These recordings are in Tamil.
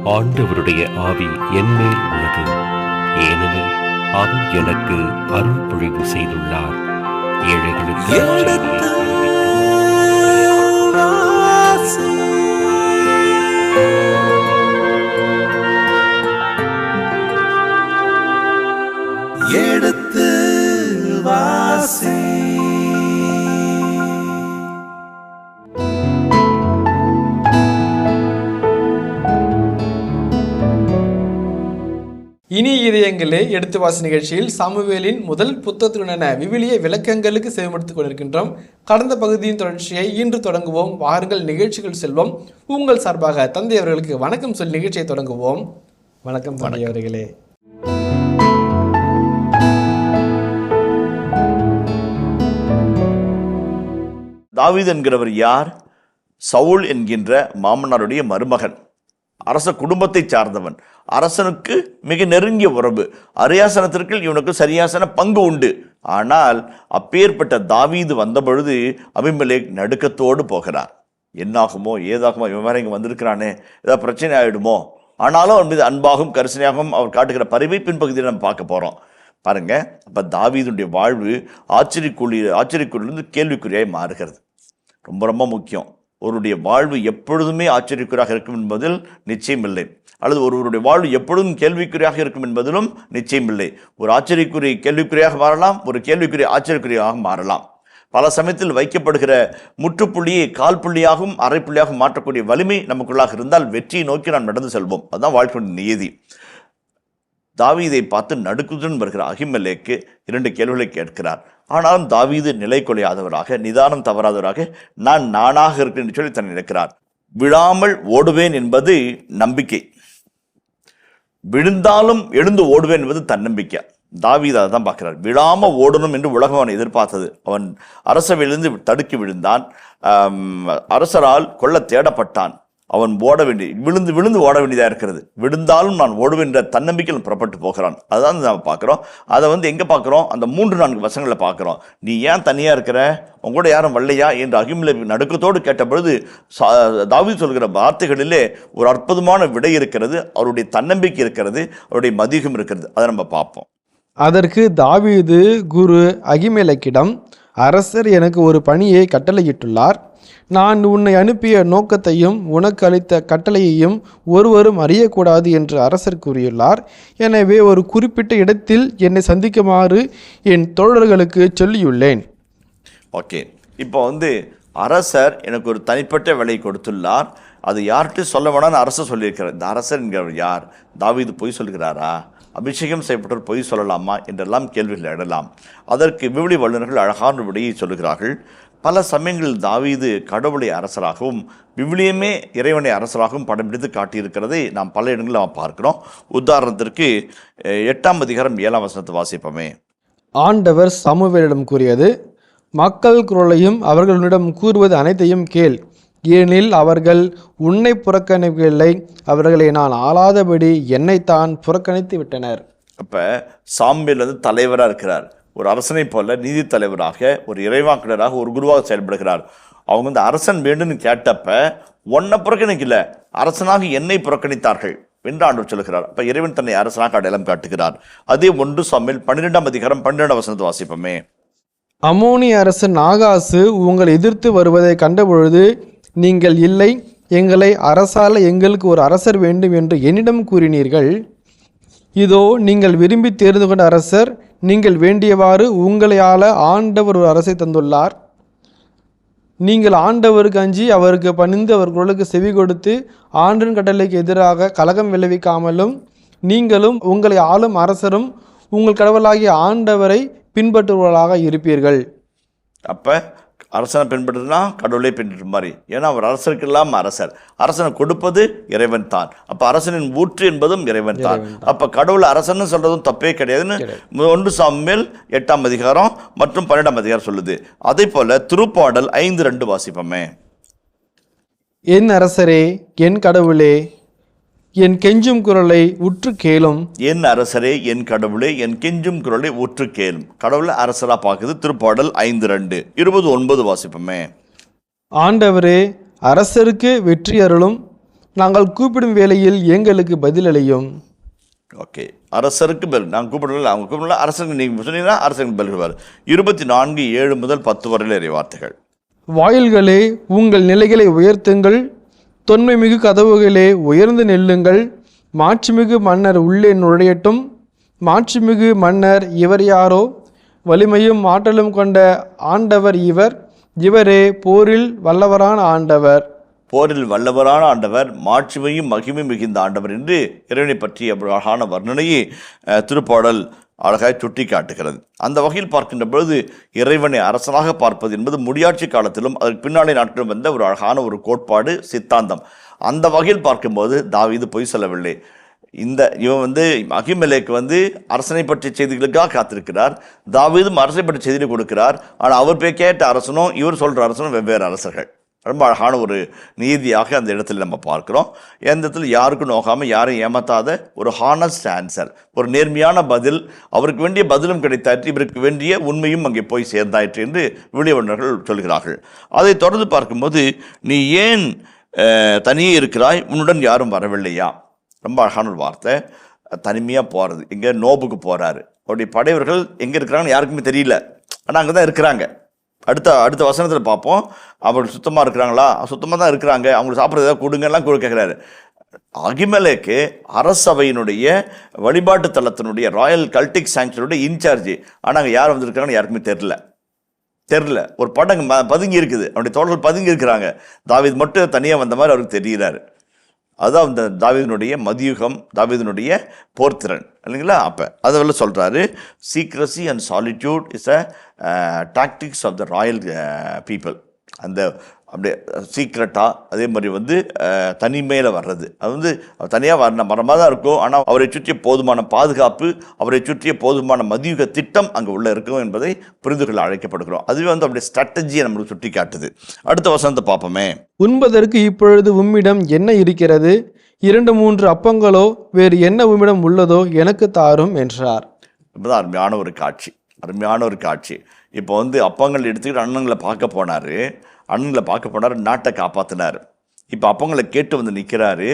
ஆண்டவருடைய ஆவி என்மேல் உள்ளது, ஏனெனில் அவர் எனக்கு அருள் பொழிவு செய்துள்ளார். ஏழைகளுக்கு எடுத்து வாசி. இனி இதயங்களே எடுத்து வாசி நிகழ்ச்சியில் சாமுவேலின் முதல் புத்தகத்துடனான விவிலிய விளக்கங்களுக்கு செவிமடுத்துக் கொண்டிருக்கின்றோம். கடந்த பகுதியின் தொடர்ச்சியை இன்று தொடங்குவோம். வாருங்கள் நிகழ்ச்சிகள் செல்வோம். உங்கள் சார்பாக தந்தை அவர்களுக்கு வணக்கம் சொல்லி நிகழ்ச்சியை தொடங்குவோம். வணக்கம் தந்தை அவர்களே. தாவீது என்கிறவர் யார்? சவுல் என்கின்ற மாமனாருடைய மருமகன், அரச குடும்பத்தை சார்ந்தவன், அரசனுக்கு மிக நெருங்கிய உறவு. அரியாசனத்திற்கு இவனுக்கு சரியாசன பங்கு உண்டு. ஆனால் அப்பேற்பட்ட தாவீது வந்த பொழுது அபிமெலேக் நடுக்கத்தோடு போகிறார். என்னாகுமோ ஏதாகுமோ, இவன் வேற இங்கே வந்திருக்கிறானே, ஏதாவது பிரச்சனை ஆகிடுமோ. ஆனாலும் அவன் மீது அன்பாகவும் கரிசனையாகவும் அவர் காட்டுகிற பரிவை பின்பகுதியில் நம்ம பார்க்க போகிறோம். பாருங்க, அப்போ தாவீதுடைய வாழ்வு ஆச்சரியக்குறியிலிருந்து கேள்விக்குறியாய் மாறுகிறது. ரொம்ப ரொம்ப முக்கியம். ஒருவருடைய வாழ்வு எப்பொழுதுமே ஆச்சரியக்குறியாக இருக்கும் என்பதில் நிச்சயமில்லை, அல்லது ஒருவருடைய வாழ்வு எப்பொழுதும் கேள்விக்குறியாக இருக்கும் என்பதிலும் நிச்சயமில்லை. ஒரு ஆச்சரியக்குறி கேள்விக்குறியாக மாறலாம், ஒரு கேள்விக்குறி ஆச்சரியக்குறியாக மாறலாம். பல சமயத்தில் வைக்கப்படுகிற முற்றுப்புள்ளியை கால் புள்ளியாகவும் அரை புள்ளியாகவும் மாற்றக்கூடிய வலிமை நமக்குள்ளாக இருந்தால் வெற்றியை நோக்கி நாம் நடந்து செல்வோம். அதுதான் வாழ்க்கையின் நியதி. தாவீதை பார்த்து நடுக்குடன் வருகிற அகிமெலேக்கு 2 கேள்விகளை கேட்கிறார். ஆனாலும் தாவீது நிலை கொள்ளாதவராக, நிதானம் தவறாதவராக, நானாக இருக்கிறேன் என்று சொல்லி தன்னை நினைக்கிறார். விழாமல் ஓடுவேன் என்பது நம்பிக்கை, விழுந்தாலும் எழுந்து ஓடுவேன் என்பது தன்னம்பிக்கை. தாவீது அதை தான் பார்க்கிறார். விழாமல் ஓடணும் என்று உலகம் அவனை எதிர்பார்த்தது. அவன் அரசவையிலிருந்து தடுக்கி விழுந்தான், அரசரால் கொல்ல தேடப்பட்டான். அவன் விழுந்து ஓட வேண்டியதாக இருக்கிறது. விழுந்தாலும் நான் ஓடுவேன் என்ற தன்னம்பிக்கையில் புறப்பட்டு போகிறான். அதுதான் நம்ம பார்க்குறோம். அதை எங்கே பார்க்குறோம்? அந்த 3-4 வசனங்களில் பார்க்குறோம். நீ ஏன் தனியாக இருக்கிற, உங்களோட யாரும் வரலையா என்று அகிமெலேக் நடுக்கத்தோடு கேட்ட பொழுது தாவீது சொல்கிற வார்த்தைகளிலே ஒரு அற்புதமான விடை இருக்கிறது. அவருடைய தன்னம்பிக்கை இருக்கிறது, அவருடைய மதியம் இருக்கிறது. அதை நம்ம பார்ப்போம். அதற்கு தாவீது குரு அகிமெலேக்கிடம், அரசர் எனக்கு ஒரு பணியை கட்டளையிட்டுள்ளார். நான் உன்னை அனுப்பிய நோக்கத்தையும் உனக்கு அளித்த கட்டளையையும் ஒருவரும் அறியக்கூடாது என்று அரசர் கூறியுள்ளார். எனவே ஒரு குறிப்பிட்ட இடத்தில் என்னை சந்திக்குமாறு என் தோழர்களுக்கு சொல்லியுள்ளேன். ஓகே, இப்போ அரசர் எனக்கு ஒரு தனிப்பட்ட வேலை கொடுத்துள்ளார். அது யார்கிட்ட சொல்ல வேணாம்னு அரசர் சொல்லியிருக்கிறார். இந்த அரசர் என்கிறவர் யார்? தாவீது பொய் சொல்கிறாரா? அபிஷேகம் செய்யப்பட்டவர் பொய் சொல்லலாமா என்றெல்லாம் கேள்விகள் எழலாம். அதற்கு விவிலிய வல்லுநர்கள் அழகான விடையை சொல்லுகிறார்கள். பல சமயங்களில் தாவீது கடவுளை அரசராகவும் விவிலியமே இறைவனை அரசராகவும் படம் பிடித்து காட்டியிருக்கிறதை நாம் பல இடங்களில் நாம் பார்க்கிறோம். உதாரணத்திற்கு 8ஆம் அதிகாரம் 7ஆம் வசனத்தை வாசிப்போமே. ஆண்டவர் சாமுவேலிடம் கூறியது, மக்கள் குரலையும் அவர்களிடம் கூறுவது அனைத்தையும் கேள், ஏனெனில் அவர்கள் உன்னை புறக்கணிக்கவில்லை, அவர்களை நான் ஆளாதபடி என்னைத்தான் புறக்கணித்து விட்டனர். அப்போ சாமுவேல் தலைவராக இருக்கிறார். ஒரு அரசனை போல நீதி தலைவராக, ஒரு இறைவாக்கினராக, ஒரு குருவாக செயல்படுகிறார். அவங்க அரசன் வேண்டும்னு கேட்டப்ப ஒன்னை புறக்கணிக்கல, அரசனாக என்னை புறக்கணித்தார்கள் என்று ஆண்டவர் சொல்லுகிறார். அப்ப இறைவன் தன்னை அரசனாக அடையாளம் காட்டுகிறார். அதே 1 சாமுவேல் 12ஆம் அதிகாரம் 12ஆம் வசனத்தை வாசிப்போமே. அம்மோனிய அரசன் ஆகாசு உங்களை எதிர்த்து வருவதை கண்டபொழுது நீங்கள் இல்லை, எங்களை அரசால எங்களுக்கு ஒரு அரசர் வேண்டும் என்று என்னிடம் கூறினீர்கள். இதோ நீங்கள் விரும்பி தேர்ந்து கொண்ட அரசர், நீங்கள் வேண்டியவாறு உங்களை ஆள ஆண்டவர் ஒரு அரசை தந்துள்ளார். நீங்கள் ஆண்டவருக்கு அஞ்சி அவருக்கு பணிந்து அவர் குரலுக்கு செவி கொடுத்து ஆண்டின் கட்டளைக்கு எதிராக கலகம் விளைவிக்காமலும் நீங்களும் உங்களை ஆளும் அரசரும் உங்கள் கடவுளாகிய ஆண்டவரை பின்பற்றுவர்களாக இருப்பீர்கள். அப்போ அரசனை பின்பற்றுனா கடவுளை பின்பற்ற மாதிரி. ஏன்னா அவர் அரசருக்கு இல்லாமல் அரசர், அரசனை கொடுப்பது இறைவன் தான். அப்போ அரசனின் ஊற்று என்பதும் இறைவன் தான். அப்போ கடவுள் அரசன்னு சொல்றதும் தப்பே கிடையாதுன்னு 1 சாமுவேல் 8ஆம் அதிகாரம் மற்றும் 12ஆம் அதிகாரம் சொல்லுது. அதே போல திருப்பாடல் 5:2 வாசிப்போமே. என் அரசரே, என் கடவுளே, என் கெஞ்சும் குரலை உற்று கேளும். என் அரசரே, என் கடவுளே, என் கெஞ்சும் குரலை உற்று கேளும். கடவுளை அரசரா பார்க்குது. திருப்பாடல் 5:2 29 வாசிப்போமே. ஆண்டவரே, அரசருக்கு வெற்றி அருளும், நாங்கள் கூப்பிடும் வேளையில் எங்களுக்கு பதிலளியும். ஓகே, அரசருக்கு பெல். நாங்கள் கூப்பிடல, அவங்க கூப்பிடல, அரசருக்கு நீங்கள் சொன்னீங்கன்னா அரசருக்கு பெல் சொல்வார். 24:7 முதல் 10 வரையில் வார்த்தைகள். வாயில்களே உங்கள் நிலைகளை உயர்த்துங்கள், தொன்மைமிகு கதவுகளே உயர்ந்து நில்லுங்கள், மாட்சிமிகு மன்னர் உள்ளே நுழையட்டும். மாட்சிமிகு மன்னர் இவர் யாரோ? வலிமையும் ஆற்றலும் கொண்ட ஆண்டவர் இவர். இவரே போரில் வல்லவரான ஆண்டவர். போரில் வல்லவரான ஆண்டவர், மாட்சிமையும் மகிமை மிகுந்த ஆண்டவர் என்று இறைவனை பற்றிய அழகான வர்ணனையை திருப்பாடல் அழகாய் சுட்டி காட்டுகிறது. அந்த வகையில் பார்க்கின்ற பொழுது இறைவனை அரசனாக பார்ப்பது என்பது முடியாட்சி காலத்திலும் அதற்கு பின்னாலே நாட்களும் வந்த ஒரு அழகான ஒரு கோட்பாடு, சித்தாந்தம். அந்த வகையில் பார்க்கும்போது தாவீது பொய் சொல்லவில்லை. இவன் அகிமெலேக்கு அரசனை பற்றிய செய்திகளுக்காக காத்திருக்கிறார். தாவீதும் அரசனை பற்றிய செய்தியை கொடுக்கிறார். ஆனால் அவர் போய் கேட்ட அரசனும் இவர் சொல்கிற அரசனும் வெவ்வேறு அரசர்கள். ரொம்ப அழகான ஒரு நீதியாக அந்த இடத்துல நம்ம பார்க்குறோம். எந்த இடத்துல யாருக்கும் நோகாமல் யாரையும் ஏமாத்தாத ஒரு ஹானஸ்ட் ஆன்சர், ஒரு நேர்மையான பதில். அவருக்கு வேண்டிய பதிலும் கிடைத்தாயிற்று, இவருக்கு வேண்டிய உண்மையும் அங்கே போய் சேர்ந்தாயிற்று என்று விழிவண்ணர்கள் சொல்கிறார்கள். அதை தொடர்ந்து பார்க்கும்போது, நீ ஏன் தனியே இருக்கிறாய், உன்னுடன் யாரும் வரவில்லையா? ரொம்ப அழகான ஒரு வார்த்தை. தனிமையாக போகிறது. இங்கே நோபுக்கு போகிறாரு. அவருடைய படைவர்கள் எங்கே இருக்கிறாங்கன்னு யாருக்குமே தெரியல, ஆனால் அங்கே தான் இருக்கிறாங்க. அடுத்த வசனத்தில் பார்ப்போம். அவர்கள் சுத்தமாக இருக்கிறாங்களா? சுத்தமாக தான் இருக்கிறாங்க. அவங்களுக்கு சாப்பிட்றது ஏதாவது கொடுங்கெல்லாம் கேட்குறாரு. அகிமெலேக்கு அரசவையினுடைய வழிபாட்டு தளத்தினுடைய ராயல் கல்டிக் சாங்சுரியுடைய இன்சார்ஜ். ஆனால் அங்கே யார் வந்திருக்காங்கன்னு யாருக்குமே தெரில. ஒரு படம் பதுங்கி இருக்குது, அவனுடைய தோழர்கள் பதுங்கி இருக்கிறாங்க. தாவீது மட்டும் தனியாக வந்த மாதிரி அவருக்கு தெரிகிறாரு. அதுதான் அந்த தாவீதினுடைய மதியுகம், தாவீதினுடைய போர்த்திறன் இல்லைங்களா? அப்போ அதெல்லாம் சொல்கிறாரு, secrecy and solitude is a tactics of the royal people. அந்த அப்படியே சீக்ரெட்டாக அதே மாதிரி தனிமையில் வர்றது, அது தனியாக மரமாக தான் இருக்கும். ஆனால் அவரை சுற்றிய போதுமான பாதுகாப்பு, அவரை சுற்றிய போதுமான மதியுக திட்டம் அங்கே உள்ள இருக்கும் என்பதை புரிந்து கொள்ள அழைக்கப்படுகிறோம். அதுவே அப்படியே ஸ்ட்ராட்டஜியை நம்மளுக்கு சுட்டி காட்டுது. அடுத்த வசனத்தை பார்ப்போமே. உண்பதற்கு இப்பொழுது உம்மிடம் என்ன இருக்கிறது? 2-3 அப்பங்களோ வேறு என்ன உம்மிடம் உள்ளதோ எனக்கு தாரும் என்றார். இப்போதான் அருமையான ஒரு காட்சி. இப்போ அப்பங்கள் எடுத்துக்கிட்டு அண்ணங்களை பார்க்க போனார். நாட்டை காப்பாற்றினார். இப்போ அப்பங்களை கேட்டு நிற்கிறாரு.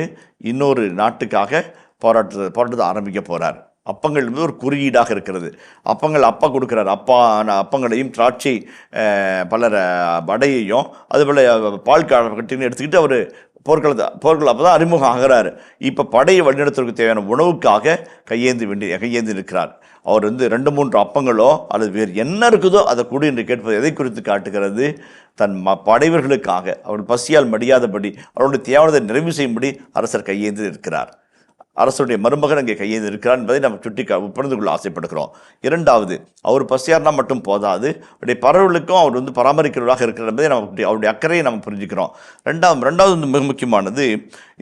இன்னொரு நாட்டுக்காக போராட்டத்தை ஆரம்பிக்க போகிறார். அப்பங்கள் என்பது ஒரு குறியீடாக இருக்கிறது. அப்பா கொடுக்குறாரு. அப்பங்களையும் திராட்சை பலர் வடையையும் அதுபோல் பால் கட்டின்னு எடுத்துக்கிட்டு அவர் போர்கள் அப்போ தான் அறிமுகம் ஆகிறாரு. இப்போ படையை வழிநடத்துவதற்கு தேவையான உணவுக்காக கையேந்தி நிற்கிறார். அவர் 2-3 அப்பங்களோ அல்லது வேறு என்ன இருக்குதோ அதை கொடு என்று கேட்பது எதை குறித்து காட்டுகிறது? தன் படைவர்களுக்காக அவர்கள் பசியால் மடியாதபடி அவருடைய தேவையை நிறைவு செய்யும்படி அரசர் கையேந்தி இருக்கிறார். அரசுடைய மருமகன் அங்கே கையேந்தி இருக்கிறார் என்பதை நம்ம புரிந்து கொள்ள ஆசைப்படுகிறோம். இரண்டாவது, அவர் பசியார்னா மட்டும் போதாது, அவருடைய பறவைகளுக்கும் அவர் பராமரிக்கிறவராக இருக்கிறார் என்பதை அவருடைய அக்கறையை நம்ம புரிஞ்சுக்கிறோம். ரெண்டாவது மிக முக்கியமானது,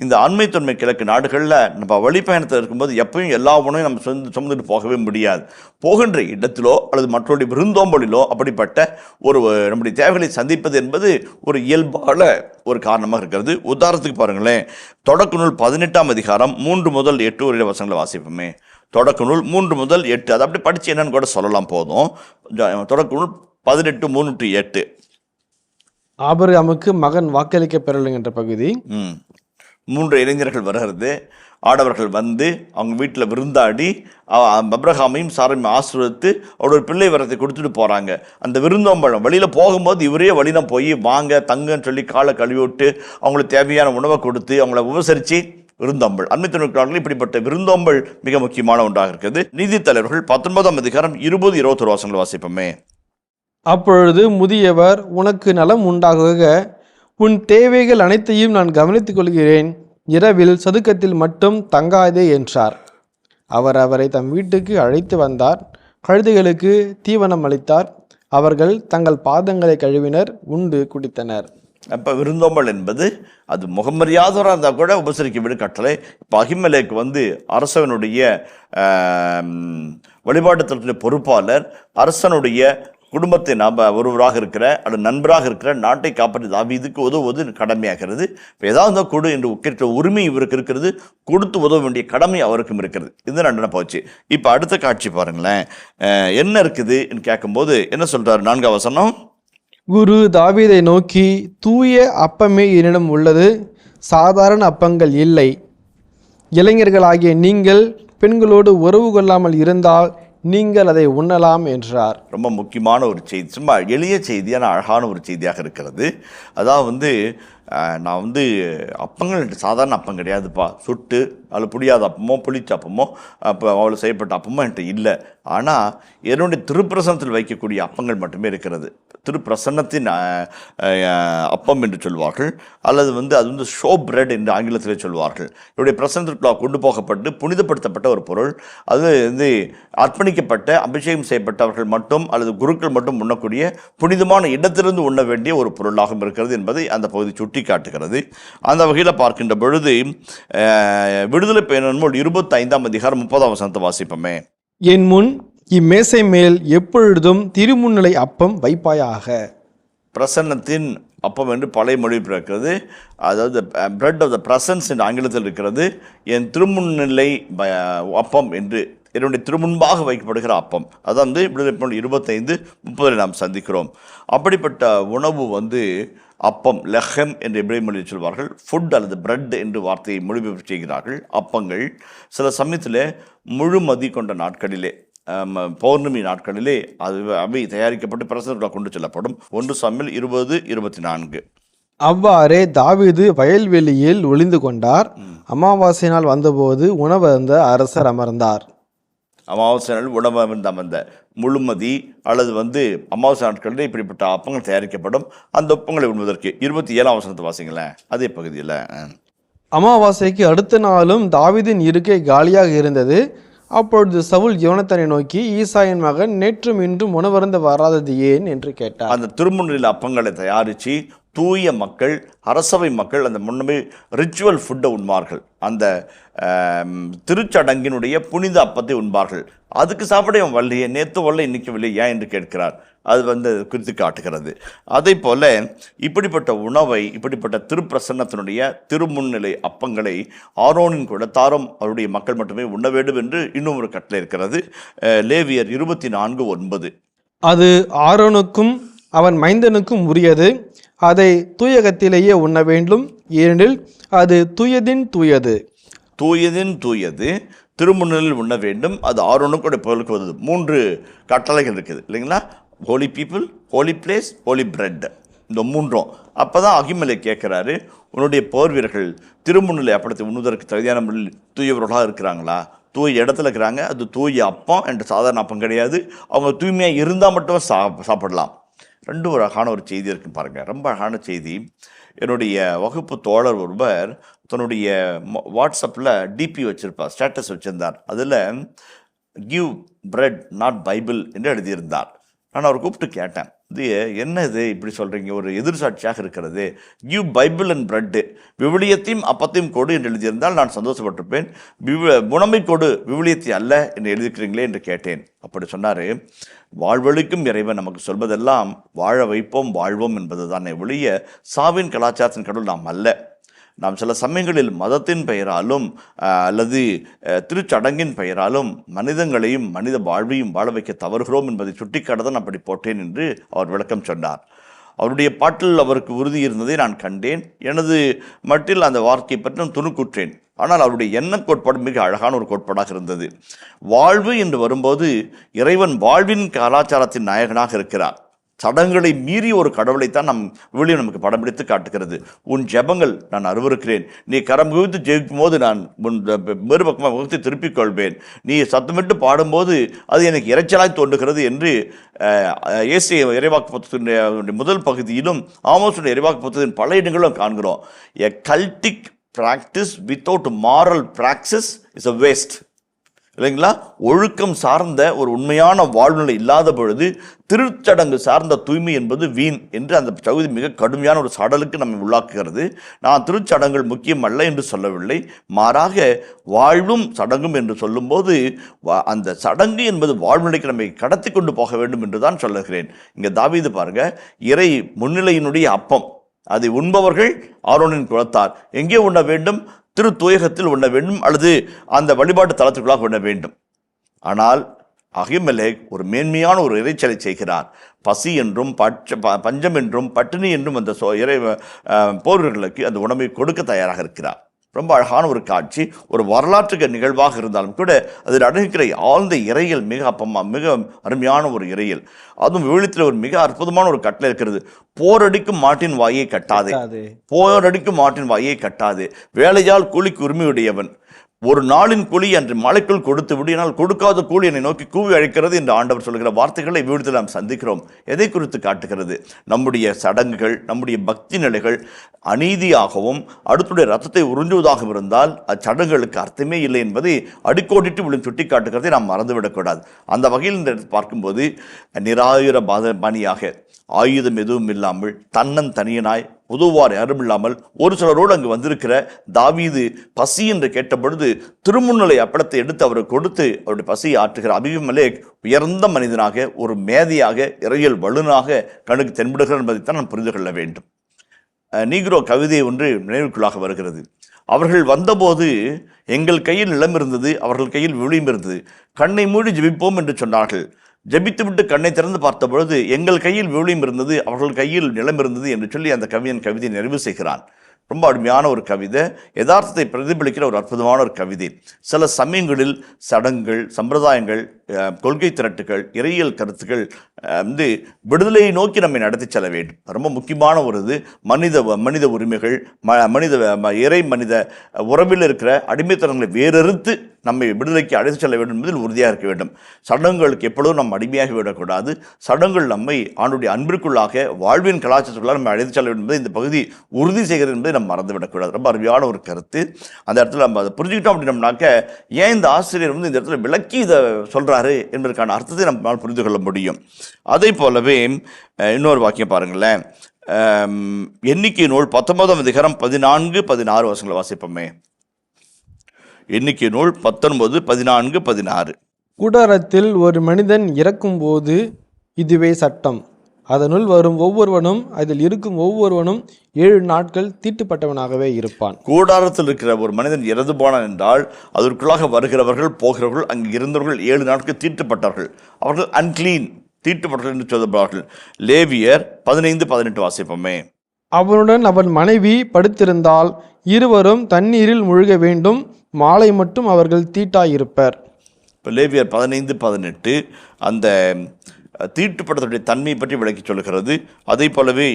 இந்த அண்மை தொன்மை கிழக்கு நாடுகளில் நம்ம வழிப்பயணத்தில் இருக்கும்போது எப்பயும் எல்லா உணவையும் நம்ம சுமந்துட்டு போகவே முடியாது. போகின்ற இடத்திலோ அல்லது மற்றவருடைய விருந்தோம்பலிலோ அப்படிப்பட்ட நம்முடைய தேவைகளை சந்திப்பது என்பது ஒரு இயல்பான ஒரு காரணமாக இருக்கிறது. உதாரணத்துக்கு பாருங்களேன், தொடக்க நூல் 18ஆம் அதிகாரம் 3 முதல் 8 வரை வசனங்களை வாசிப்போமே. தொடக்க நூல் 3 முதல் 8, அதை அப்படி படித்து என்னன்னு கூட சொல்லலாம், போதும். தொடக்க நூல் 18 3-8. ஆபிரகாமுக்கு மகன் வாக்களிக்க பெறலும் என்ற பகுதி. 3 இளைஞர்கள் வருகிறது. ஆடவர்கள் அவங்க வீட்டில் விருந்தாடி அப்ரஹாமையும் சாரையும் ஆசீர்வதித்து அவரோட பிள்ளை வரத்தை கொடுத்துட்டு போகிறாங்க. அந்த விருந்தோம்பலம் வழியில் போகும்போது இவரே வழியில் போய் வாங்க தங்கன்னு சொல்லி காலை கழுவி விட்டு அவங்களுக்கு தேவையான உணவை கொடுத்து அவங்கள உபசரித்து விருந்தோம்பல். அண்மை தொழிற்காரர்கள் இப்படிப்பட்ட விருந்தோம்பல் மிக முக்கியமான ஒன்றாக இருக்கிறது. நீதித்தலைவர்கள் 19ஆம் அதிகாரம் 20-21 வசனங்களை வாசிப்போமே. அப்பொழுது முதியவர், உனக்கு நலம் உண்டாகுக, உன் தேவைகள் அனைத்தையும் நான் கவனித்துக் கொள்கிறேன், இரவில் சதுக்கத்தில் மட்டும் தங்காதே என்றார். அவர் அவரை தம் வீட்டுக்கு அழைத்து வந்தார். கழுதைகளுக்கு தீவனம் அளித்தார். அவர்கள் தங்கள் பாதங்களை கழுவினர், உண்டு குடித்தனர். அப்போ விருந்தோம்பல் என்பது அது முகமரியாதவராக இருந்தால் கூட உபசரிக்க விடு கட்டளை. இப்போ அகிமெலேக்கு அரசனுடைய வழிபாட்டு தளத்துடைய பொறுப்பாளர், அரசனுடைய குடும்பத்தை ஒருவராக இருக்கிற அல்லது நண்பராக இருக்கிற நாட்டை காப்பாற்றி தாவீதுக்கு உதவுவது கடமையாகிறது. இப்போ ஏதாவது கொடு என்று கேட்கிற உரிமை இவருக்கு இருக்கிறது, கொடுத்து உதவ வேண்டிய கடமை அவருக்கும் இருக்கிறது. இது நண்டன போச்சு. இப்போ அடுத்த காட்சி பாருங்களேன், என்ன இருக்குதுன்னு கேட்கும்போது என்ன சொல்றாரு? 4ஆம் வசனம். குரு தாவீதை நோக்கி, தூய அப்பமே என்னிடம் உள்ளது, சாதாரண அப்பங்கள் இல்லை. இளைஞர்களாகிய நீங்கள் பெண்களோடு உறவு கொள்ளாமல் இருந்தால் நீங்கள் அதை உண்ணலாம் என்றார். ரொம்ப முக்கியமான ஒரு செய்தி, சும்மா எளிய செய்தியான அழகான ஒரு செய்தியாக இருக்கிறது. அதாவது நான் அப்பங்கள் சாதாரண அப்பம் கிடையாதுப்பா, சுட்டு அதில் புளியாத அப்பமோ புளிச்ச அப்பமோ அப்போ அவ்வளோ செய்யப்பட்ட அப்பமோ என்கிட்ட இல்லை. ஆனால் என்னுடைய திருப்பிரசனத்தில் வைக்கக்கூடிய அப்பங்கள் மட்டுமே இருக்கிறது. திருப்பிரசன்னத்தின் அப்பம் என்று சொல்வார்கள், அல்லது அது ஷோ பிரெட் என்று ஆங்கிலத்திலே சொல்வார்கள். என்னுடைய பிரசனத்திற்குள்ளாக கொண்டு போகப்பட்டு புனிதப்படுத்தப்பட்ட ஒரு பொருள். அது அர்ப்பணிக்கப்பட்ட அபிஷேகம் செய்யப்பட்டவர்கள் மட்டும் அல்லது குருக்கள் மட்டும் உண்ணக்கூடிய புனிதமான இடத்திலிருந்து உண்ண வேண்டிய ஒரு பொருளாகவும் இருக்கிறது என்பதை அந்த பகுதி சுட்டி காட்டுகிறது. அந்த வகையில் பார்க்கின்ற பொழுது விடுதலை பயணம் 25ஆம் அதிகாரம் 30ஆம் வசனத்தை வாசிப்போமே. என் முன் இம்மேசை மேல் எப்பொழுதும் திருமுன்னிலை அப்பம் வைப்பாயாக. பிரசன்னத்தின் அப்பம் என்று பழைய மொழி பிறக்கிறது. அதாவது பிரெட் ஆஃப் த பிரசன்ஸ் என்று ஆங்கிலத்தில் இருக்கிறது. என் திருமுன்னிலை அப்பம் என்று என்னுடைய திருமுன்பாக வைக்கப்படுகிற அப்பம். அதான் விடுதலை 25:30 நாம் சந்திக்கிறோம். அப்படிப்பட்ட உணவு அப்பம், லெஹம் என்று எபிரேய மொழியில் சொல்வார்கள். ஃபுட் அல்லது பிரெட் என்று வார்த்தையை மொழிபெயர்ப்பு செய்கிறார்கள். அப்பங்கள் சில சமயத்தில் முழுமதி கொண்ட நாட்களிலே, பௌர்ணமி நாட்களிலே அவை தயாரிக்கப்பட்டு பிரசனத்துக்குள்ள கொண்டு செல்லப்படும். 1 சாமுவேல் 20:24. அவ்வாறே தாவீது வயல்வெளியில் ஒளிந்து கொண்டார். அமாவாசை நாள் வந்தபோது உணவருந்த அரசர் அமர்ந்தார். அமாவாசை நாள் உணவு அமர்ந்த முழுமதி அல்லது அமாவாசை நாட்களில் இப்படிப்பட்ட அப்பங்கள் தயாரிக்கப்படும். அந்த அப்பங்களை உண்பதற்கு 27ஆம் வசனத்தை வாசிங்களேன். அதே பகுதியில் அமாவாசைக்கு அடுத்த நாளும் தாவீதின் இருக்கை காலியாக இருந்தது. அப்பொழுது சவுல் யோனத்தானை நோக்கி, ஈசாயின் மகன் நேற்றும் இன்றும் உணவருந்த வராதது ஏன் என்று கேட்டார். அந்த திருமுன்னில் அப்பங்களை தயாரித்து தூய மக்கள், அரசவை மக்கள் அந்த முன்னமே ரிச்சுவல் ஃபுட்டை உண்பார்கள். அந்த திருச்சடங்கினுடைய புனித அப்பத்தை உண்பார்கள். அதுக்கு சாப்பிட அவன் வரலையே, நேற்று வரல இன்னைக்கு வரலையே ஏன் என்று கேட்கிறார். அது குறித்து காட்டுகிறது. அதே போல இப்படிப்பட்ட உணவை, இப்படிப்பட்ட திருப்பிரசன்னத்தினுடைய திருமுன்னிலை அப்பங்களை ஆரோனின் குலத்தாரும் அவருடைய மக்கள் மட்டுமே உண்ண வேண்டும் என்று இன்னும் ஒரு கட்டளை இருக்கிறது. லேவியர் 24:9. அது ஆரோனுக்கும் அவன் மைந்தனுக்கும் உரியது. அதை தூயகத்திலேயே உண்ண வேண்டும், ஏனெனில் அது தூயதின் தூயது. தூயதின் தூயது திருமுன்னிலில் உண்ண வேண்டும். அது ஆரோனுக்கு பொருளுக்கு வருது. 3 கட்டளைகள் இருக்குது இல்லைங்களா? Holy people, holy place, holy bread. இந்த 3ம். அப்போ தான் அகிமலை கேட்குறாரு, உன்னுடைய போர் வீரர்கள் திருமுன்னிலை அப்படத்தை உண்ணுவதற்கு தகுதியான முறையில் தூயவர்களாக இருக்கிறாங்களா? தூய இடத்துல இருக்கிறாங்க. அது தூய அப்பம் என்று சாதாரண அப்பம் கிடையாது. அவங்க தூய்மையாக இருந்தால் மட்டும் சாப்பிடலாம். 2 ஒரு அழகான ஒரு செய்தி இருக்குன்னு பாருங்கள். ரொம்ப அழகான செய்தி. என்னுடைய வகுப்பு தோழர் ஒருவர் தன்னுடைய வாட்ஸ்அப்பில் டிபி வச்சுருப்பார், ஸ்டேட்டஸ் வச்சுருந்தார். அதில் கிவ் பிரெட் நாட் பைபிள் என்று எழுதியிருந்தார். நான் அவர் கூப்பிட்டு கேட்டேன், இது என்ன இது இப்படி சொல்கிறீங்க, ஒரு எதிர்சாட்சியாக இருக்கிறது. கிவ் பைபிள் அண்ட் பிரெட்டு, விவிலியத்தையும் அப்பத்தையும் கொடு என்று எழுதியிருந்தால் நான் சந்தோஷப்பட்டிருப்பேன். உணவை கொடு, விவிலியத்தை அல்ல என்று எழுதிக்கிறீங்களே என்று கேட்டேன். அப்படி சொன்னார், வாழ்வழிக்கும் இறைவன் நமக்கு சொல்வதெல்லாம் வாழ வைப்போம் வாழ்வோம் என்பது தானே ஒழிய சாவின் கலாச்சாரத்தின் கடவுள் நாம் அல்ல. நாம் சில சமயங்களில் மதத்தின் பெயராலும் அல்லது திருச்சடங்கின் பெயராலும் மனிதங்களையும் மனித வாழ்வையும் வாழ வைக்க தவறுகிறோம் என்பதை சுட்டிக்காட்டதான் அப்படி போட்டேன் என்று அவர் விளக்கம் சொன்னார். அவருடைய பாட்டில் அவருக்கு உறுதி இருந்ததை நான் கண்டேன். எனது மட்டில் அந்த வார்த்தையை பற்றி நான் துணுக்குற்றேன். ஆனால் அவருடைய எண்ண கோட்பாடு மிக அழகான ஒரு கோட்பாடாக இருந்தது. வாழ்வு என்று வரும்போது இறைவன் வாழ்வின் கலாச்சாரத்தின் நாயகனாக இருக்கிறார். சடங்குகளை மீறி ஒரு கடவுளைத்தான் விவிலியம் நமக்கு படம் பிடித்து காட்டுகிறது. உன் ஜெபங்கள் நான் அருவருக்கிறேன், நீ கரம் குவித்து ஜெயிக்கும் போது நான் உன் மறுபக்கமாக முகத்தை திருப்பிக் கொள்வேன், நீ சத்தமிட்டு பாடும்போது அது எனக்கு இறைச்சலாய் தோன்றுகிறது என்று ஏசிய இறைவாக்கு புத்தகத்தினுடைய முதல் பகுதியிலும் ஆமோசுடைய இறைவாக்கு புத்தகத்தின் பல இடங்களும் காண்கிறோம். எ Celtic practice without moral praxis is a waste. இல்லைங்களா? ஒழுக்கம் சார்ந்த ஒரு உண்மையான வாழ்நிலை இல்லாத பொழுது திருச்சடங்கு சார்ந்த தூய்மை என்பது வீண் என்று அந்த பகுதி மிக கடுமையான ஒரு சடலுக்கு நம்மை உள்ளாக்குகிறது. நான் திருச்சடங்குகள் முக்கியம் அல்ல என்று சொல்லவில்லை, மாறாக வாழ்வும் சடங்கும் என்று சொல்லும்போது அந்த சடங்கு என்பது வாழ்நிலைக்கு நம்மை கடத்தி கொண்டு போக வேண்டும் என்று தான் சொல்லுகிறேன். இங்கே தாவீது பாருங்க, இறை முன்னிலையினுடைய அப்பம் அதை உண்பவர்கள் ஆரோனின் குலத்தார் எங்கே உண்ண வேண்டும்? திரு தூயகத்தில் உண்ண வேண்டும், அல்லது அந்த வழிபாட்டு தளத்துக்குள்ளாக உண்ண வேண்டும். ஆனால் அகிமெலேக் ஒரு மேன்மையான ஒரு இறைச்சலை செய்கிறார். பசி என்றும் பஞ்சம் என்றும் பட்டினி என்றும் அந்த போர்களுக்கு அந்த உணவை கொடுக்க தயாராக இருக்கிறார். ரொம்ப அழகான ஒரு காட்சி, ஒரு வரலாற்று நிகழ்வாக இருந்தாலும் கூட அதில் அடங்குகிற ஆழ்ந்த இறையல் மிக அருமையான ஒரு இறையல். அதுவும் விவிலியத்தில் ஒரு மிக அற்புதமான ஒரு கட்டளை இருக்கிறது. போரடிக்கும் மாட்டின் வாயை கட்டாதே, போரடிக்கும் மாட்டின் வாயை கட்டாதே, வேலையால் கூலிக்கு உரிமையுடையவன், ஒரு நாளின் கூலி அன்று மலைக்குள் கொடுத்து விடினால் கொடுக்காத கூலி என்னை நோக்கி கூவி அழைக்கிறது என்று ஆண்டவர் சொல்கிற வார்த்தைகளை விவிலியத்தில் நாம் சந்திக்கிறோம். எதை குறித்து காட்டுகிறது? நம்முடைய சடங்குகள், நம்முடைய பக்தி நிலைகள் அநீதியாகவும் அடுத்துடைய ரத்தத்தை உறிஞ்சுவதாக இருந்தால் அச்சடங்குகளுக்கு அர்த்தமே இல்லை என்பதை அடிக்கோடிட்டு விழுந்து சுட்டி காட்டுகிறதை நாம் மறந்துவிடக்கூடாது. அந்த வகையில் இந்த பார்க்கும்போது நிராயுர பாணியாக ஆயுதம் எதுவும் இல்லாமல் தனியனாய் உதவுவார் யாரும் இல்லாமல் ஒரு சிலரோடு அங்கு வந்திருக்கிற தாவீது பசி என்று கேட்டபொழுது திருமுன்னிலை அப்பளத்தை எடுத்து அவருக்கு கொடுத்து அவருடைய பசியை ஆற்றுகிற அபிமெலேக் உயர்ந்த மனிதனாக, ஒரு மேதையாக, இறையல் வல்லுநராக கண்ணுக்கு தென்படுகிறார் என்பதைத்தான் நாம் புரிந்து கொள்ள வேண்டும். நீக்ரோ கவிதை ஒன்று நினைவுக்குள்ளாக வருகிறது. அவர்கள் வந்தபோது எங்கள் கையில் நிலம் இருந்தது, அவர்கள் கையில் விழியும் இருந்தது, கண்ணை மூடி ஜெபிப்போம் என்று சொன்னார்கள். ஜெபித்துவிட்டு கண்ணை திறந்து பார்த்த பொழுது எங்கள் கையில் விழியும் இருந்தது, அவர்கள் கையில் நிலம் இருந்தது என்று சொல்லி அந்த கவிஞன் கவிதையை நிறைவு செய்கிறான். ரொம்ப அருமையான ஒரு கவிதை, யதார்த்தத்தை பிரதிபலிக்கிற ஒரு அற்புதமான ஒரு கவிதை. சில சமயங்களில் சடங்குகள், சம்பிரதாயங்கள், கொள்கை திரட்டுகள், இறையியல் கருத்துக்கள் விடுதலையை நோக்கி நம்மை நடத்தி செல்ல வேண்டும். ரொம்ப முக்கியமான ஒரு இது மனித உரிமைகள், இறை மனித உறவில் இருக்கிற அடிமைத்தனங்களை வேறறுத்து நம்மை விடுதலைக்கு அழைத்து செல்ல வேண்டும் என்பதில் உறுதியாக இருக்க வேண்டும். சடங்குகளுக்கு எப்பொழுதும் நம்ம அடிமையாகி விடக்கூடாது. சடங்குகள் நம்மை ஆண்டுடைய அன்பிற்குள்ளாக வாழ்வின் கலாச்சாரத்துக்குள்ளாக நம்ம அழைத்து செல்ல வேண்டும் என்பதை இந்த பகுதி உறுதி செய்கிறது என்பதை நம்ம மறந்துவிடக்கூடாது. ரொம்ப அருமையான ஒரு கருத்து. அந்த இடத்துல நம்ம அதை புரிஞ்சுக்கிட்டோம் அப்படின்னம்னாக்க ஏன் இந்த ஆசிரியர் இந்த இடத்துல விளக்கி இதை சொல்கிறாரு என்பதற்கான அர்த்தத்தை நம்மால் புரிந்து கொள்ள முடியும். அதே போலவே இன்னொரு வாக்கியம் பாருங்களேன். எண்ணிக்கை நூல் 19ஆம் அதிகாரம் 14-16 வசனங்களை வாசிப்போமே. எண்ணிக்கை நூல் 19, 14, 16. கூடாரத்தில் ஒரு மனிதன் இறக்கும்போது இதுவே சட்டம். அதனுள் வரும் ஒவ்வொருவனும் அதில் இருக்கும் ஒவ்வொருவனும் 7 நாட்கள் தீட்டுப்பட்டவனாகவே இருப்பான். கூடாரத்தில் இருக்கிற ஒரு மனிதன் இறந்து போனான் என்றால் அதற்குள்ளாக வருகிறவர்கள் போகிறவர்கள் அங்கு இருந்தவர்கள் 7 நாட்கள் தீட்டுப்பட்டார்கள். அவர்கள் அன்கிளீன், தீட்டுப்பட்டார்கள் என்று சொல்லப்படுவார்கள். லேவியர் 15, 18 வாசிப்போமே. அவனுடன் அவன் மனைவி படுத்திருந்தால் இருவரும் தண்ணீரில் முழுக வேண்டும், மாலை மட்டும் அவர்கள் தீட்டாயிருப்பர். இப்போ லேவியர் 15, 18 அந்த தீட்டுப்படத்துடைய தன்மையை பற்றி விளக்கி சொல்கிறது. அதே போலவே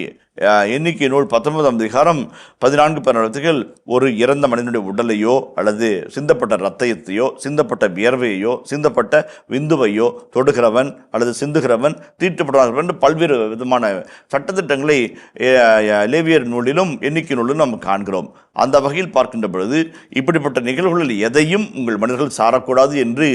எண்ணிக்கை நூல் 19ஆம் அதிகாரம் 14-16 ஒரு இறந்த மனிதனுடைய உடலையோ அல்லது சிந்தப்பட்ட இரத்தத்தையோ சிந்தப்பட்ட வியர்வையோ சிந்தப்பட்ட விந்துவையோ தொடுகிறவன் அல்லது சிந்துகிறவன் தீட்டுப்பட்டவன் என்று பல்வேறு விதமான சட்டத்திட்டங்களை லேவியர் நூலிலும் எண்ணிக்கை நூலிலும் நம்ம காண்கிறோம். அந்த வகையில் பார்க்கின்ற பொழுது இப்படிப்பட்ட நிகழ்வுகளில் எதையும் உங்கள் மனிதர்கள் சாரக்கூடாது என்று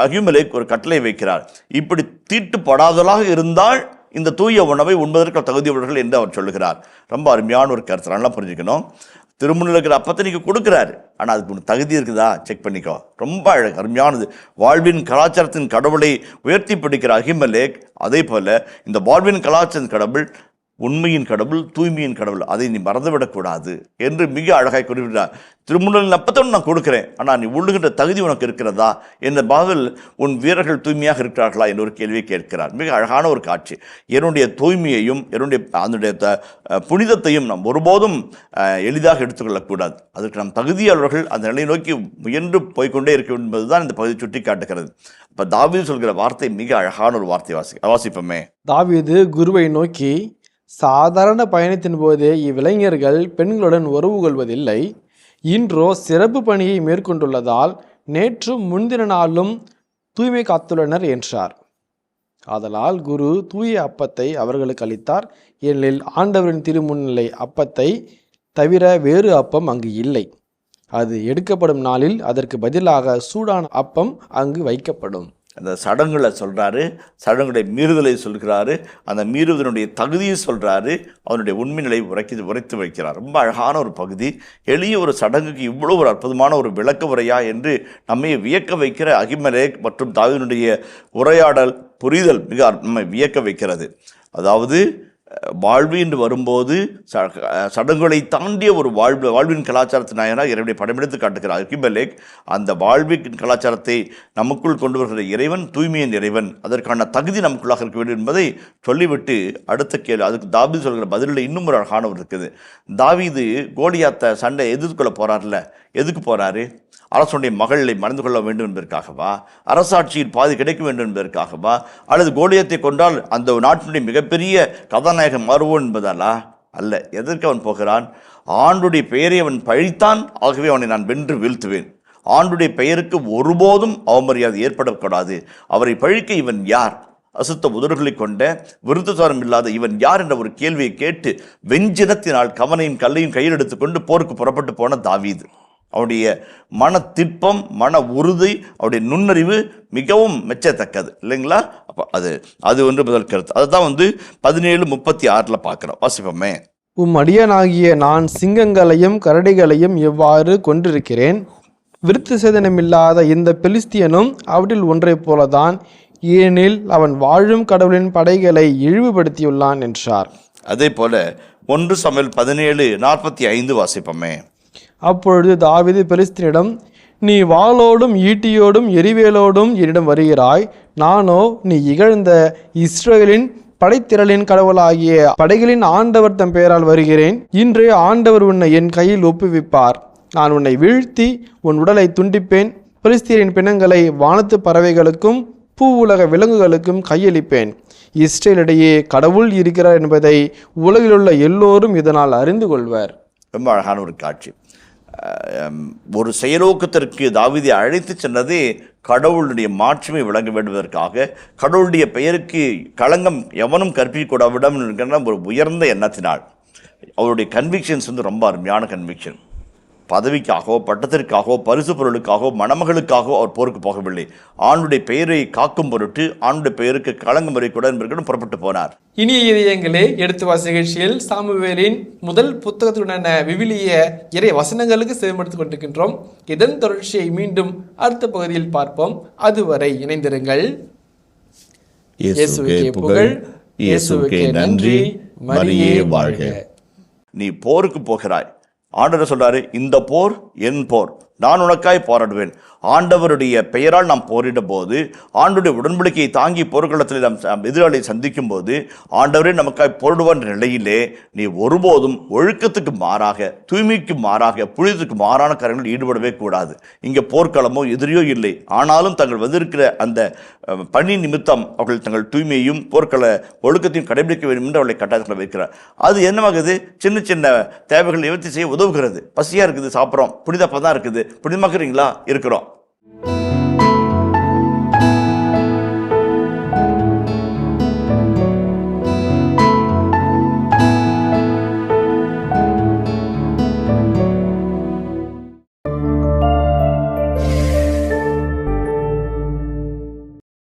அகிமெலேக் ஒரு கட்டளை வைக்கிறார். இப்படி தீட்டுப்படாதலாக இருந்தால் இந்த தூய உணவை உண்பதற்கு தகுதியுள்ளவர்கள் என்று அவர் சொல்லுகிறார். ரொம்ப அருமையான ஒரு கருத்து, நல்லா புரிஞ்சுக்கணும். திருமணில் இருக்கிற அப்பத்தை நீங்கள் கொடுக்குறாரு, ஆனால் அதுக்கு ஒன்று தகுதி இருக்குதா செக் பண்ணிக்கோ. ரொம்ப அழகு, அருமையானது. வாழ்வின் கலாச்சாரத்தின் கடவுளை உயர்த்தி பிடிக்கிற அகிமெலேக் அதே போல் இந்த வாழ்வின் கலாச்சாரத்தின் கடவுள் உண்மையின் கடவுள், தூய்மையின் கடவுள், அதை நீ மறந்துவிடக்கூடாது என்று மிக அழகாய் குறிப்பிட்டார். திருமுன்னலின் அப்பத்தை நான் கொடுக்குறேன், ஆனால் நீ உள்ளுகின்ற தகுதி உனக்கு இருக்கிறதா என்ற பாவில் உன் வீரர்கள் தூய்மையாக இருக்கிறார்களா என்ற ஒரு கேள்வியை கேட்கிறார். மிக அழகான ஒரு காட்சி. என்னுடைய தூய்மையையும் என்னுடைய அதனுடைய புனிதத்தையும் நாம் ஒருபோதும் எளிதாக எடுத்துக்கொள்ளக்கூடாது. அதற்கு நாம் தகுதியாளர்கள் அந்த நிலையை நோக்கி முயன்று போய்கொண்டே இருக்க வேண்டும் என்பதுதான் இந்த பகுதி சுட்டி காட்டுகிறது. இப்போ தாவீது சொல்கிற வார்த்தை மிக அழகான ஒரு வார்த்தை. வாசிப்போமே. தாவீது குருவை நோக்கி, சாதாரண பயணத்தின் போதே இவ்விளைஞர்கள் பெண்களுடன் உறவு கொள்வதில்லை. இன்றோ சிறப்பு பணியை மேற்கொண்டுள்ளதால் நேற்றும் முன்தின நாளும் தூய்மை காத்துள்ளனர் என்றார். ஆதலால் குரு தூய அப்பத்தை அவர்களுக்கு அளித்தார். ஏனெனில் ஆண்டவரின் திருமுன்னிலை அப்பத்தை தவிர வேறு அப்பம் அங்கு இல்லை. அது எடுக்கப்படும் நாளில் அதற்கு பதிலாக சூடான அப்பம் அங்கு வைக்கப்படும். அந்த சடங்குகளை சொல்கிறாரு, சடங்குடைய மீறுதலை சொல்கிறாரு, அந்த மீறுதனுடைய தகுதியை சொல்கிறாரு, அவனுடைய உண்மை நிலை உரைத்து வைக்கிறார். ரொம்ப அழகான ஒரு பகுதி. எளிய ஒரு சடங்குக்கு இவ்வளோ ஒரு அற்புதமான ஒரு விளக்க உரையா என்று நம்மை வியக்க வைக்கிற அகிமெலேக் மற்றும் தாவீதுடைய உரையாடல் புரிதல் மிக நம்மை வியக்க வைக்கிறது. அதாவது வாழ்வு என்று வரும்போது சடங்குகளை தாண்டிய ஒரு வாழ்வின் கலாச்சாரத்தை நாயனாக இறைவனை படமெடுத்து காட்டுகிறார் அகிமெலேக். அந்த வாழ்வின் கலாச்சாரத்தை நமக்குள் கொண்டு வருகிற இறைவன் தூய்மையின் இறைவன், அதற்கான தகுதி நமக்குள்ளாக இருக்க வேண்டும் என்பதை சொல்லிவிட்டு அடுத்த கேள்வி, அதுக்கு தாவீது சொல்கிற பதிலில் இன்னும் ஒரு அழகான ஒரு இருக்குது. தாவீது கோலியாத்தை சண்டை எதிர்கொள்ள போறார்ல, எதுக்கு போறாரு? அரசனுடைய மகளை மணந்து கொள்ள வேண்டும் என்பதற்காகவா? அரசாட்சியில் பாதி கிடைக்க வேண்டும் என்பதற்காகவா? அல்லது கோலியத்தை கொண்டால் அந்த நாட்டினுடைய மிகப்பெரிய கதாநாயகன் மாறுவோம் என்பதாலா? அல்ல. எதற்கு அவன் போகிறான்? ஆண்டுடைய பெயரை அவன் பழித்தான், ஆகவே அவனை நான் வென்று வீழ்த்துவேன். ஆண்டுடைய பெயருக்கு ஒருபோதும் அவமரியாதை ஏற்படக்கூடாது. அவரை பழிக்க இவன் யார்? அசுத்த உதடுகளை கொண்ட விருத்தசாரம் இல்லாத இவன் யார் என்ற ஒரு கேள்வியை கேட்டு வெஞ்சினத்தினால் கவனையும் கல்லையும் கையில் எடுத்துக்கொண்டு போருக்கு புறப்பட்டு போன தாவீது. அவருடைய மன திட்பம், மன உறுதி, அவருடைய நுண்ணறிவு மிகவும் மெச்சத்தக்கது இல்லைங்களா? அப்போ அது ஒன்று முதல் கருத்து. அதுதான் 17:36 பார்க்குறோம். வாசிப்போமே. அடியானாகிய நான் சிங்கங்களையும் கரடிகளையும் எவ்வாறு கொண்டிருக்கிறேன், விருத்து சேதனமில்லாத இந்த பெலிஸ்தியனும் அவற்றில் ஒன்றை போலதான், ஏனெனில் அவன் வாழும் கடவுளின் படைகளை இழிவுபடுத்தியுள்ளான் என்றார். அதே போல 1 சாமுவேல் 17:45 வாசிப்போமே. அப்பொழுது தாவீது பெலிஸ்தீனிடம், நீ வாளோடும் ஈட்டியோடும் எரிவேலோடும் என்னிடம் வருகிறாய், நானோ நீ இகழ்ந்த இஸ்ரவேலின் படைத்திரளின் கடவுளாகிய படைகளின் ஆண்டவர் தம் பெயரால் வருகிறேன். இன்று ஆண்டவர் உன்னை என் கையில் ஒப்புவிப்பார். நான் உன்னை வீழ்த்தி உன் உடலை துண்டிப்பேன். பெலிஸ்தீரின் பிணங்களை வானத்து பறவைகளுக்கும் பூவுலக விலங்குகளுக்கும் கையளிப்பேன். இஸ்ரேலிடையே கடவுள் இருக்கிறார் என்பதை உலகிலுள்ள எல்லோரும் இதனால் அறிந்து கொள்வர். ரொம்ப அழகான ஒரு காட்சி. ஒரு செயலோக்கத்திற்கு தாவீதை அழைத்து சென்றதே கடவுளுடைய மாட்சிமை விளங்க வேண்டுவதற்காக, கடவுளுடைய பெயருக்கு களங்கம் எவனும் கற்பிக்கூடாவிடம் என்கிற ஒரு உயர்ந்த எண்ணத்தினால். அவருடைய கன்விக்ஷன்ஸ் ரொம்ப அருமையான கன்விக்ஷன். பதவிக்காகவோ பட்டத்திற்காகவோ பரிசு பொருளுக்காகவோ மணமகளுக்காகவோ அவர் போருக்கு போகவில்லை. ஆண்டுடைய பெயரை காக்கும் பொருட்டு, ஆண்டுடைய பெயருக்கு களங்கம் வரக்கூடாது என்பதற்கு புறப்பட்டு போனார். இனிய இதயங்களே, எடுத்து வாசி நிகழ்ச்சியில் சாமுவேலின் முதல் புத்தகத்துடனான விவிலிய இறை வசனங்களுக்கு செவிமடுத்துக் கொண்டிருக்கின்றோம். இதன் தொடர்ச்சியை மீண்டும் அடுத்த பகுதியில் பார்ப்போம். அதுவரை இணைந்திருங்கள். இயேசுவுக்கே புகழ், இயேசுவுக்கே நன்றி, மரியே வாழ்க. நீ போருக்கு போகிறாய். ஆண்டவர் சொல்றாரு, இந்த போர் என் போர், நான் உனக்காய் போராடுவேன். ஆண்டவருடைய பெயரால் நாம் போரிட போது, ஆண்டுடைய உடன்படிக்கையை தாங்கி போர்க்களத்தில் நாம் எதிராளியை சந்திக்கும் போது, ஆண்டவரே நமக்காய் போரிடுவார் நிலையிலே நீ ஒருபோதும் ஒழுக்கத்துக்கு மாறாக, தூய்மைக்கு மாறாக, புனிதத்துக்கு மாறான காரியங்களில் ஈடுபடவே கூடாது. இங்கே போர்க்களமோ எதிரியோ இல்லை. ஆனாலும் தங்கள் வந்திருக்கிற அந்த பணி நிமித்தம் அவர்கள் தங்கள் தூய்மையையும் போர்க்கள ஒழுக்கத்தையும் கடைபிடிக்க வேண்டும் என்று அவர்களை கட்டாயத்தில் வைக்கிறார். அது என்னவாகுது? சின்ன சின்ன தேவைகள் நிவர்த்தி செய்ய உதவுகிறது. பசியாக இருக்குது, சாப்பிட்றோம். புனிதப்பதான் இருக்குது, புனிதமாக்குறீங்களா? இருக்கிறோம்.